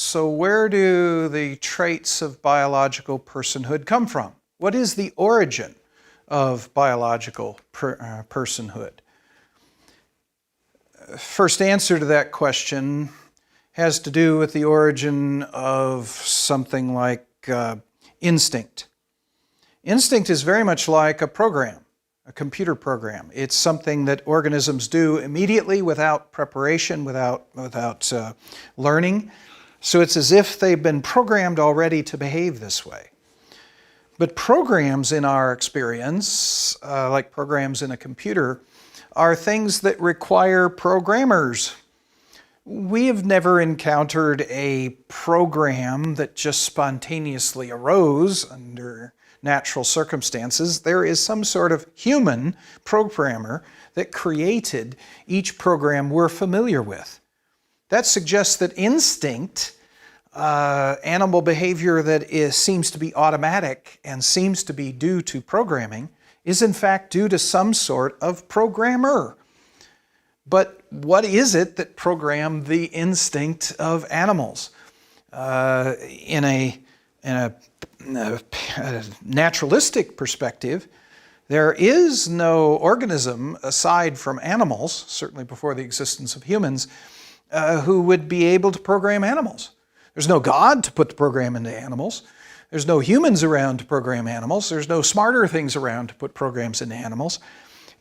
So where do the traits of biological personhood come from? What is the origin of biological personhood? First answer to that question has to do with the origin of something like instinct. Instinct is very much like a program, a computer program. It's something that organisms do immediately without preparation, without learning. So it's as if they've been programmed already to behave this way. But programs in our experience, like programs in a computer, are things that require programmers. We have never encountered a program that just spontaneously arose under natural circumstances. There is some sort of human programmer that created each program we're familiar with. That suggests that instinct, animal behavior that seems to be automatic and seems to be due to programming, is in fact due to some sort of programmer. But what is it that programmed the instinct of animals? In a naturalistic perspective, there is no organism aside from animals, certainly before the existence of humans, who would be able to program animals. There's no God to put the program into animals. There's no humans around to program animals. There's no smarter things around to put programs into animals.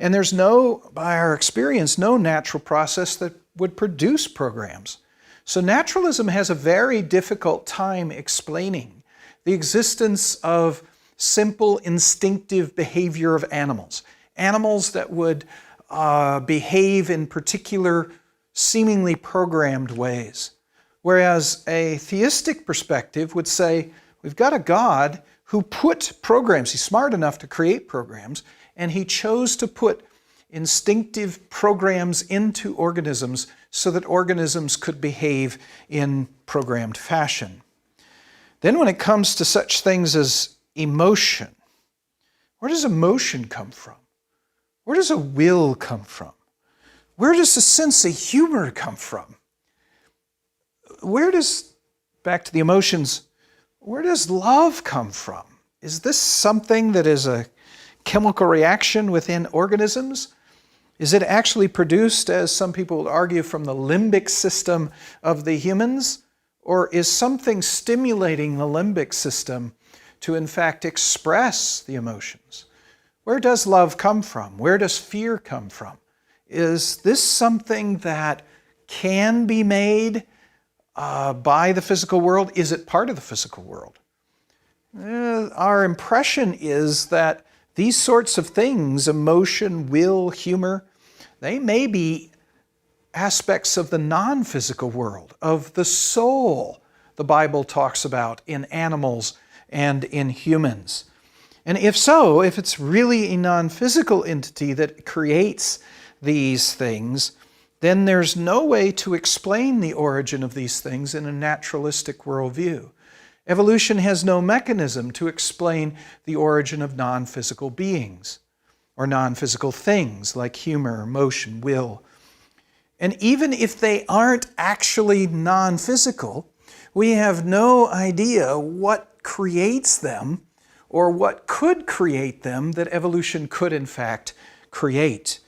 And there's no, by our experience, no natural process that would produce programs. So naturalism has a very difficult time explaining the existence of simple instinctive behavior of animals. Animals that would behave in particular seemingly programmed ways. Whereas a theistic perspective would say, we've got a God who put programs, he's smart enough to create programs, and he chose to put instinctive programs into organisms so that organisms could behave in programmed fashion. Then when it comes to such things as emotion, where does emotion come from? Where does a will come from? Where does a sense of humor come from? Back to the emotions, where does love come from? Is this something that is a chemical reaction within organisms? Is it actually produced, as some people would argue, from the limbic system of the humans? Or is something stimulating the limbic system to in fact express the emotions? Where does love come from? Where does fear come from? Is this something that can be made by the physical world? Is it part of the physical world? Our impression is that these sorts of things, emotion, will, humor, they may be aspects of the non-physical world, of the soul the Bible talks about in animals and in humans. And if so, if it's really a non-physical entity that creates these things, then there's no way to explain the origin of these things in a naturalistic worldview. Evolution has no mechanism to explain the origin of non-physical beings or non-physical things like humor, emotion, will. And even if they aren't actually non-physical, we have no idea what creates them or what could create them that evolution could in fact create.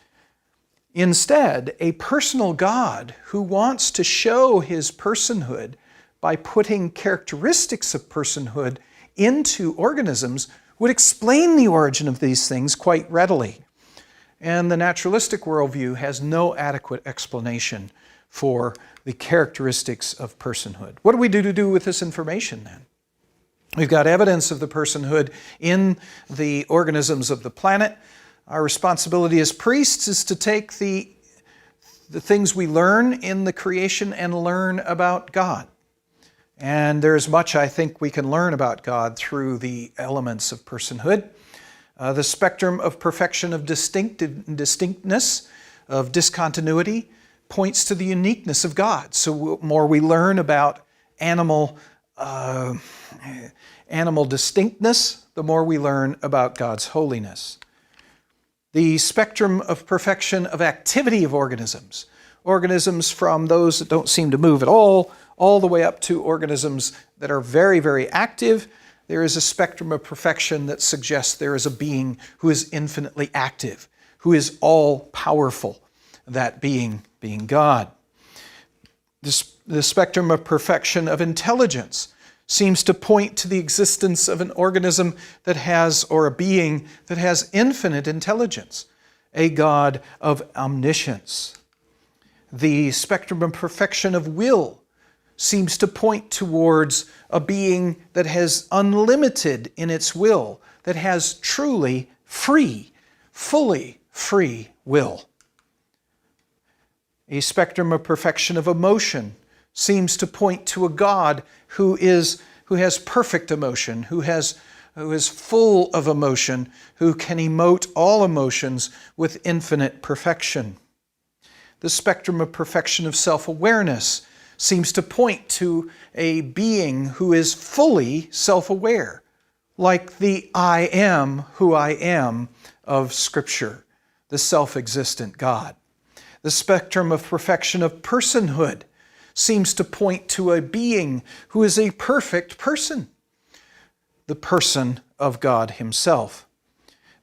Instead, a personal God who wants to show his personhood by putting characteristics of personhood into organisms would explain the origin of these things quite readily. And the naturalistic worldview has no adequate explanation for the characteristics of personhood. What do we do with this information then? We've got evidence of the personhood in the organisms of the planet. Our responsibility as priests is to take the things we learn in the creation and learn about God. And there's much I think we can learn about God through the elements of personhood. The spectrum of perfection of distinctness, of discontinuity, points to the uniqueness of God. So the more we learn about animal distinctness, the more we learn about God's holiness. The spectrum of perfection of activity of organisms. organisms from those that don't seem to move at all the way up to organisms that are very, very active. There is a spectrum of perfection that suggests there is a being who is infinitely active, who is all-powerful, that being God. The spectrum of perfection of intelligence seems to point to the existence of an organism that has, or a being that has infinite intelligence, a God of omniscience. The spectrum of perfection of will seems to point towards a being that has unlimited in its will, that has truly free, fully free will. A spectrum of perfection of emotion seems to point to a God who has perfect emotion, who is full of emotion, who can emote all emotions with infinite perfection. The spectrum of perfection of self-awareness seems to point to a being who is fully self-aware, like the I am who I am of Scripture, the self-existent God. The spectrum of perfection of personhood seems to point to a being who is a perfect person, the person of God Himself.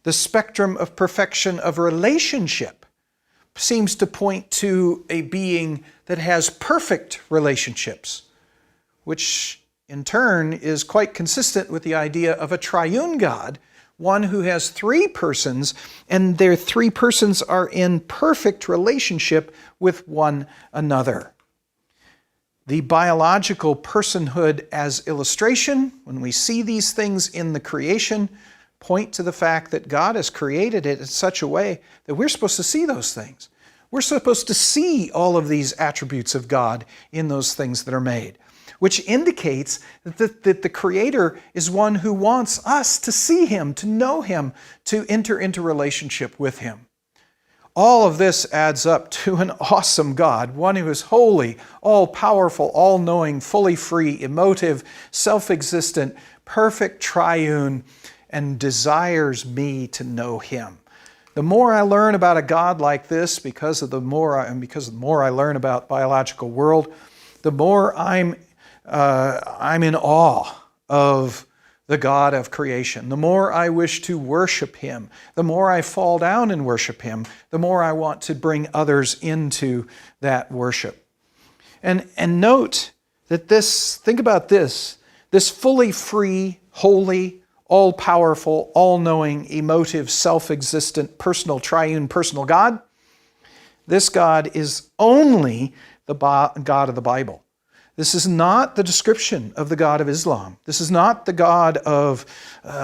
The spectrum of perfection of relationship seems to point to a being that has perfect relationships, which in turn is quite consistent with the idea of a triune God, one who has three persons, and their three persons are in perfect relationship with one another. The biological personhood as illustration, when we see these things in the creation, point to the fact that God has created it in such a way that we're supposed to see those things. We're supposed to see all of these attributes of God in those things that are made, which indicates that the Creator is one who wants us to see Him, to know Him, to enter into relationship with Him. All of this adds up to an awesome God, one who is holy, all-powerful, all-knowing, fully free, emotive, self-existent, perfect, triune, and desires me to know Him. The more I learn about a God like this, because the more I learn about biological world, the more I'm in awe of the God of creation. The more I wish to worship Him, the more I fall down and worship Him, the more I want to bring others into that worship. And note that think about this fully free, holy, all-powerful, all-knowing, emotive, self-existent, personal, triune, personal God, this God is only the God of the Bible. This is not the description of the God of Islam. This is not the God of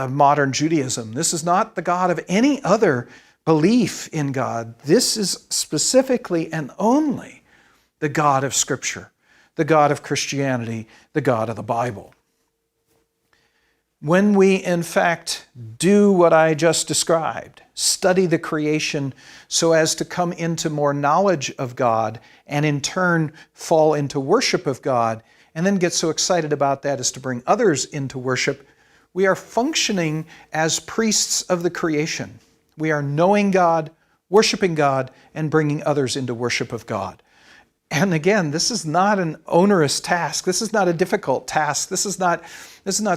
modern Judaism. This is not the God of any other belief in God. This is specifically and only the God of Scripture, the God of Christianity, the God of the Bible. When we, in fact, do what I just described, study the creation so as to come into more knowledge of God and in turn fall into worship of God, and then get so excited about that as to bring others into worship, we are functioning as priests of the creation. We are knowing God, worshiping God, and bringing others into worship of God. And again, this is not an onerous task. This is not a difficult task. This is not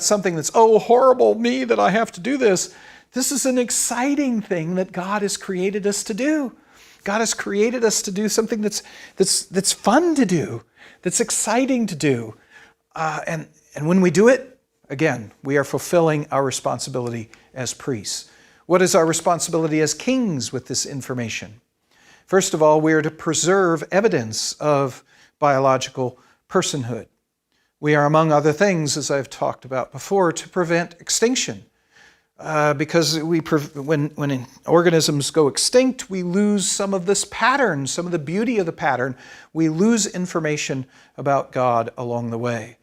something that's, oh, horrible me that I have to do this. This is an exciting thing that God has created us to do. God has created us to do something that's fun to do, that's exciting to do. And when we do it, again, we are fulfilling our responsibility as priests. What is our responsibility as kings with this information? First of all, we are to preserve evidence of biological personhood. We are, among other things, as I've talked about before, to prevent extinction. Because when organisms go extinct, we lose some of this pattern, some of the beauty of the pattern. We lose information about God along the way.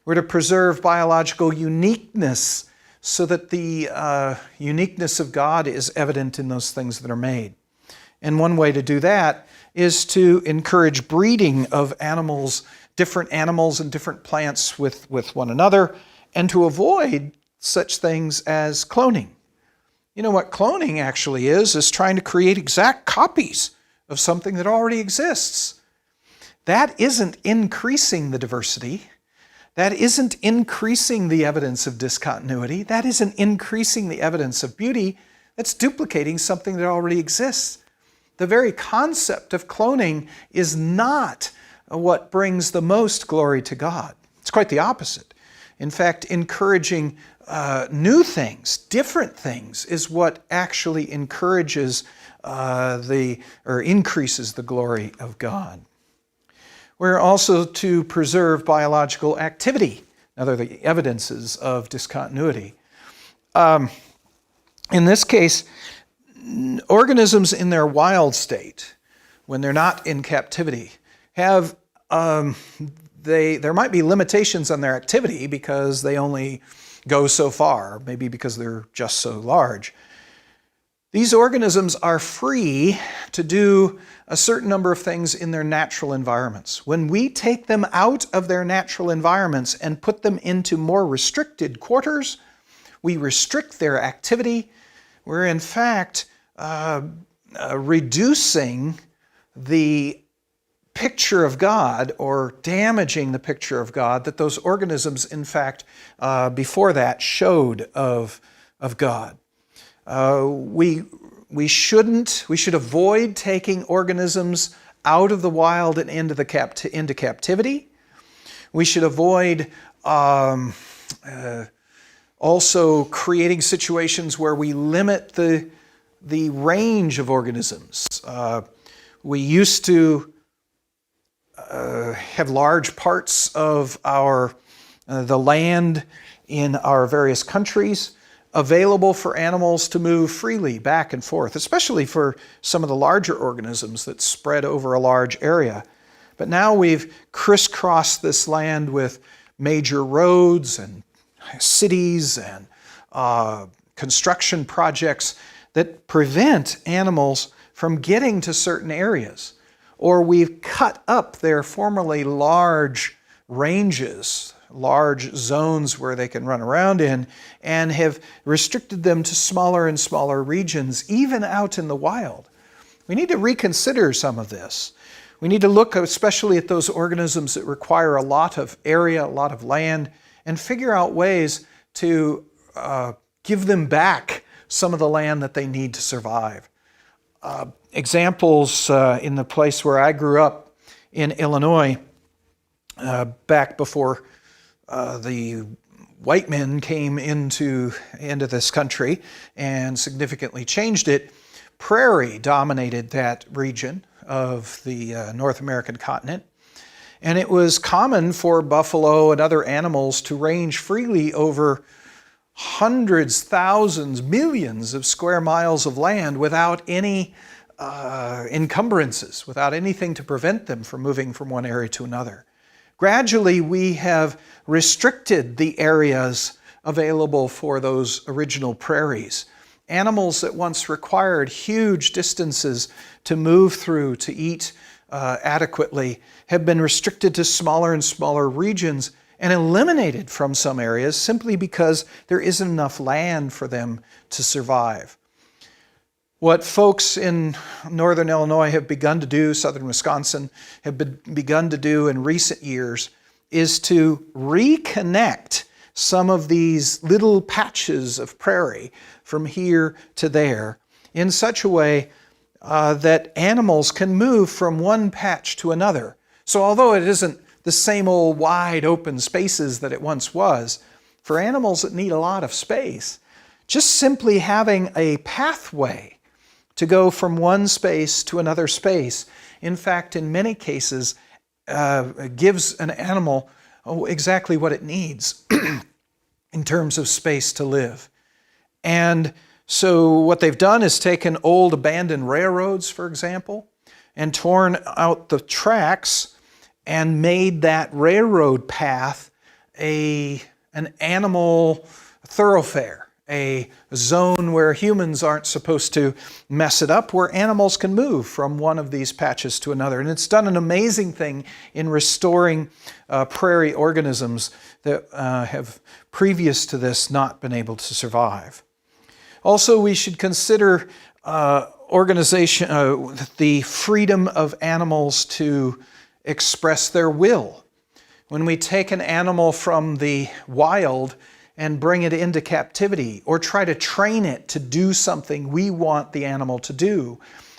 We're to preserve biological uniqueness so that the uniqueness of God is evident in those things that are made. And one way to do that is to encourage breeding of animals, different animals and different plants with one another, and to avoid such things as cloning. You know what cloning actually is trying to create exact copies of something that already exists. that isn't increasing the diversity. That isn't increasing the evidence of discontinuity. That isn't increasing the evidence of beauty. That's duplicating something that already exists. The very concept of cloning is not what brings the most glory to God. It's quite the opposite. In fact, encouraging new things, different things, is what actually encourages or increases the glory of God. We're also to preserve biological activity, another the evidences of discontinuity. In this case, organisms in their wild state, when they're not in captivity, have there might be limitations on their activity because they only go so far, maybe because they're just so large. These organisms are free to do a certain number of things in their natural environments. When we take them out of their natural environments and put them into more restricted quarters, we restrict their activity. We're in fact reducing the picture of God or damaging the picture of God that those organisms, in fact, before that showed of God. We should avoid taking organisms out of the wild and into captivity. We should avoid also creating situations where we limit the range of organisms. We used to have large parts of the land in our various countries available for animals to move freely back and forth, especially for some of the larger organisms that spread over a large area. But now we've crisscrossed this land with major roads and cities and construction projects that prevent animals from getting to certain areas. Or we've cut up their formerly large ranges, large zones where they can run around in, and have restricted them to smaller and smaller regions, even out in the wild. We need to reconsider some of this. We need to look especially at those organisms that require a lot of area, a lot of land, and figure out ways to give them back some of the land that they need to survive. Examples in the place where I grew up in Illinois, back before the white men came into this country and significantly changed it, prairie dominated that region of the North American continent. And it was common for buffalo and other animals to range freely over hundreds, thousands, millions of square miles of land without any encumbrances, without anything to prevent them from moving from one area to another. Gradually, we have restricted the areas available for those original prairies. Animals that once required huge distances to move through to eat adequately have been restricted to smaller and smaller regions and eliminated from some areas simply because there isn't enough land for them to survive. What folks in northern Illinois have begun to do, southern Wisconsin have begun to do in recent years, is to reconnect some of these little patches of prairie from here to there in such a way that animals can move from one patch to another. So although it isn't the same old wide open spaces that it once was, for animals that need a lot of space, just simply having a pathway to go from one space to another space, in fact, in many cases, gives an animal exactly what it needs in terms of space to live. And so what they've done is taken old abandoned railroads, for example, and torn out the tracks and made that railroad path an animal thoroughfare, a zone where humans aren't supposed to mess it up, where animals can move from one of these patches to another. And it's done an amazing thing in restoring prairie organisms that have previous to this not been able to survive. Also, we should consider the freedom of animals to express their will. When we take an animal from the wild and bring it into captivity, or try to train it to do something we want the animal to do,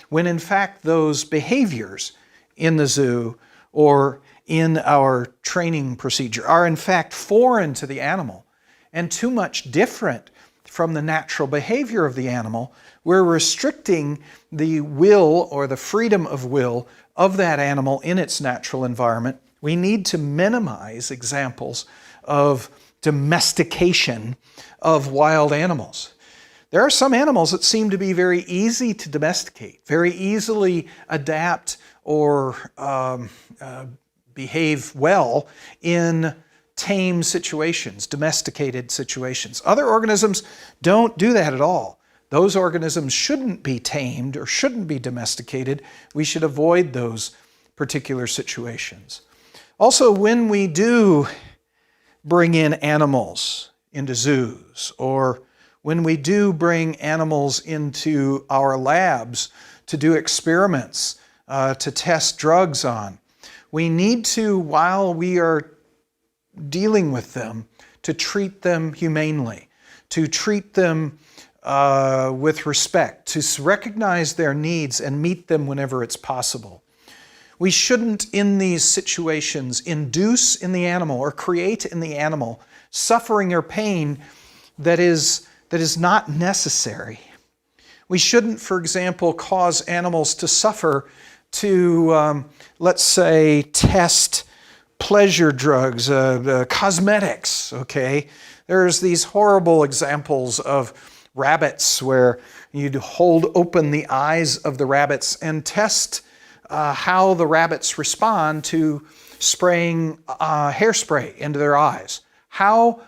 when in fact those behaviors in the zoo or in our training procedure are in fact foreign to the animal and too much different from the natural behavior of the animal, we're restricting the will or the freedom of will of that animal in its natural environment. We need to minimize examples of domestication of wild animals. There are some animals that seem to be very easy to domesticate, very easily adapt or behave well in tame situations, domesticated situations. Other organisms don't do that at all. Those organisms shouldn't be tamed or shouldn't be domesticated. We should avoid those particular situations. Also, when we do bring in animals into zoos, or when we do bring animals into our labs to do experiments, to test drugs on, we need to, while we are dealing with them, to treat them humanely, to treat them with respect, to recognize their needs and meet them whenever it's possible. We shouldn't, in these situations, induce in the animal or create in the animal suffering or pain that is not necessary. We shouldn't, for example, cause animals to suffer to, let's say, test pleasure drugs, cosmetics, okay? There's these horrible examples of rabbits where you'd hold open the eyes of the rabbits and test how the rabbits respond to spraying hairspray into their eyes. How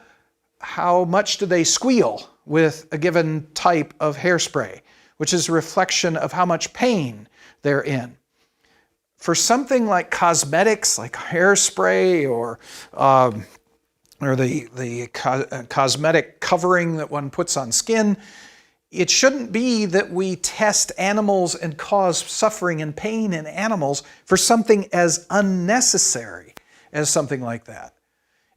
much do they squeal with a given type of hairspray, which is a reflection of how much pain they're in. For something like cosmetics, like hairspray or the cosmetic covering that one puts on skin, it shouldn't be that we test animals and cause suffering and pain in animals for something as unnecessary as something like that.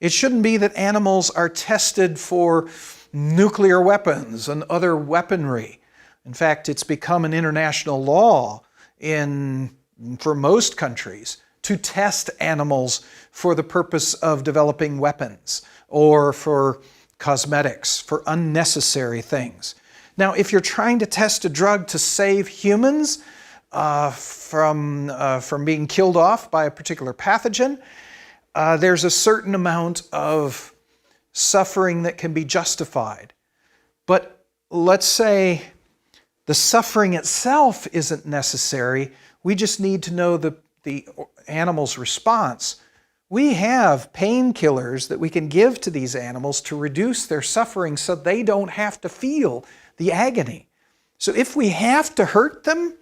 It shouldn't be that animals are tested for nuclear weapons and other weaponry. In fact, it's become an international law for most countries to test animals for the purpose of developing weapons or for cosmetics, for unnecessary things. Now, if you're trying to test a drug to save humans from being killed off by a particular pathogen, there's a certain amount of suffering that can be justified. But let's say the suffering itself isn't necessary. We just need to know the animal's response. We have painkillers that we can give to these animals to reduce their suffering so they don't have to feel the agony. So if we have to hurt them,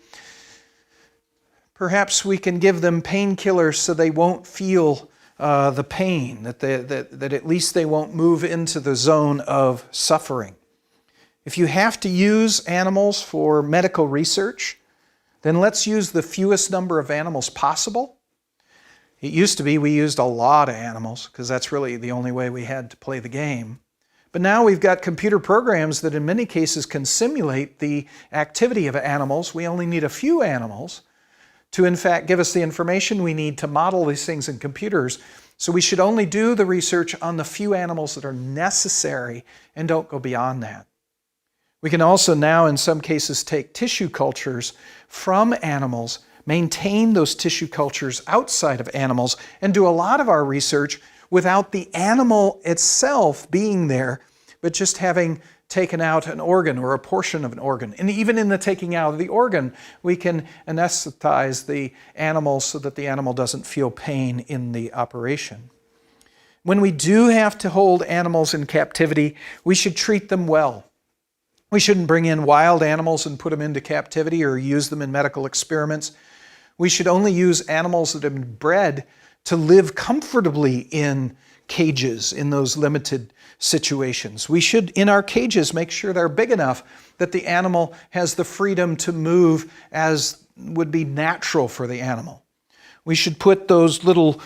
perhaps we can give them painkillers so they won't feel the pain, that at least they won't move into the zone of suffering. If you have to use animals for medical research, then let's use the fewest number of animals possible. It used to be we used a lot of animals because that's really the only way we had to play the game. But now we've got computer programs that in many cases can simulate the activity of animals. We only need a few animals to in fact give us the information we need to model these things in computers. So we should only do the research on the few animals that are necessary and don't go beyond that. We can also now in some cases take tissue cultures from animals, maintain those tissue cultures outside of animals, and do a lot of our research without the animal itself being there, but just having taken out an organ or a portion of an organ. And even in the taking out of the organ, we can anesthetize the animal so that the animal doesn't feel pain in the operation. When we do have to hold animals in captivity, we should treat them well. We shouldn't bring in wild animals and put them into captivity or use them in medical experiments. We should only use animals that have been bred to live comfortably in cages in those limited situations. We should, in our cages, make sure they're big enough that the animal has the freedom to move as would be natural for the animal. We should put those little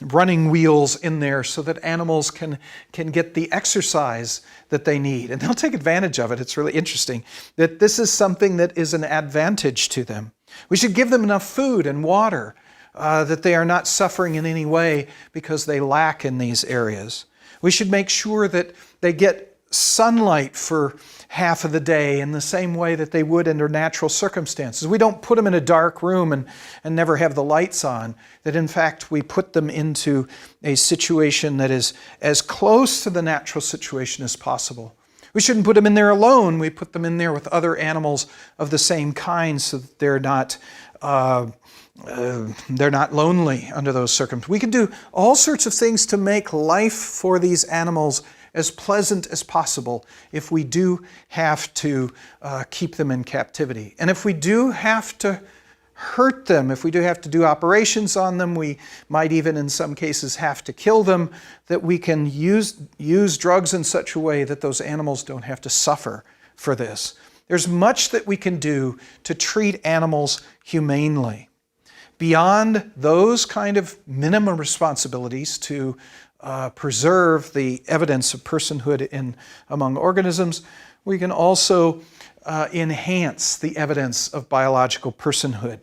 running wheels in there so that animals can get the exercise that they need. And they'll take advantage of it. It's really interesting that this is something that is an advantage to them. We should give them enough food and water that they are not suffering in any way because they lack in these areas. We should make sure that they get sunlight for half of the day in the same way that they would under natural circumstances. We don't put them in a dark room and never have the lights on. That in fact we put them into a situation that is as close to the natural situation as possible. We shouldn't put them in there alone. We put them in there with other animals of the same kind so that they're not lonely under those circumstances. We can do all sorts of things to make life for these animals as pleasant as possible if we do have to keep them in captivity. And if we do have to hurt them, if we do have to do operations on them, we might even in some cases have to kill them, that we can use drugs in such a way that those animals don't have to suffer for this. There's much that we can do to treat animals humanely. Beyond those kind of minimum responsibilities to preserve the evidence of personhood among organisms, we can also enhance the evidence of biological personhood.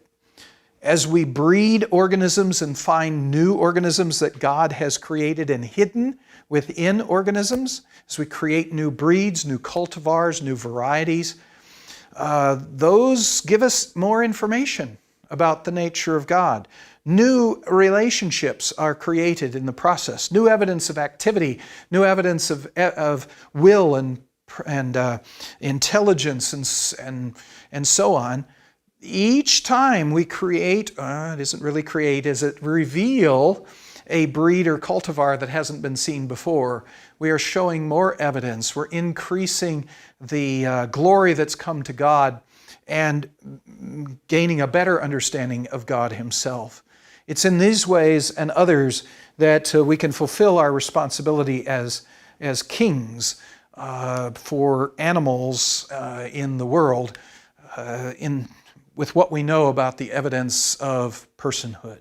As we breed organisms and find new organisms that God has created and hidden within organisms, as we create new breeds, new cultivars, new varieties, those give us more information about the nature of God. New relationships are created in the process. New evidence of activity, new evidence of will and intelligence and so on. Each time we create, it isn't really create, is it reveal a breed or cultivar that hasn't been seen before, we are showing more evidence. We're increasing the glory that's come to God and gaining a better understanding of God Himself. It's in these ways and others that we can fulfill our responsibility as kings for animals in the world with what we know about the evidence of personhood.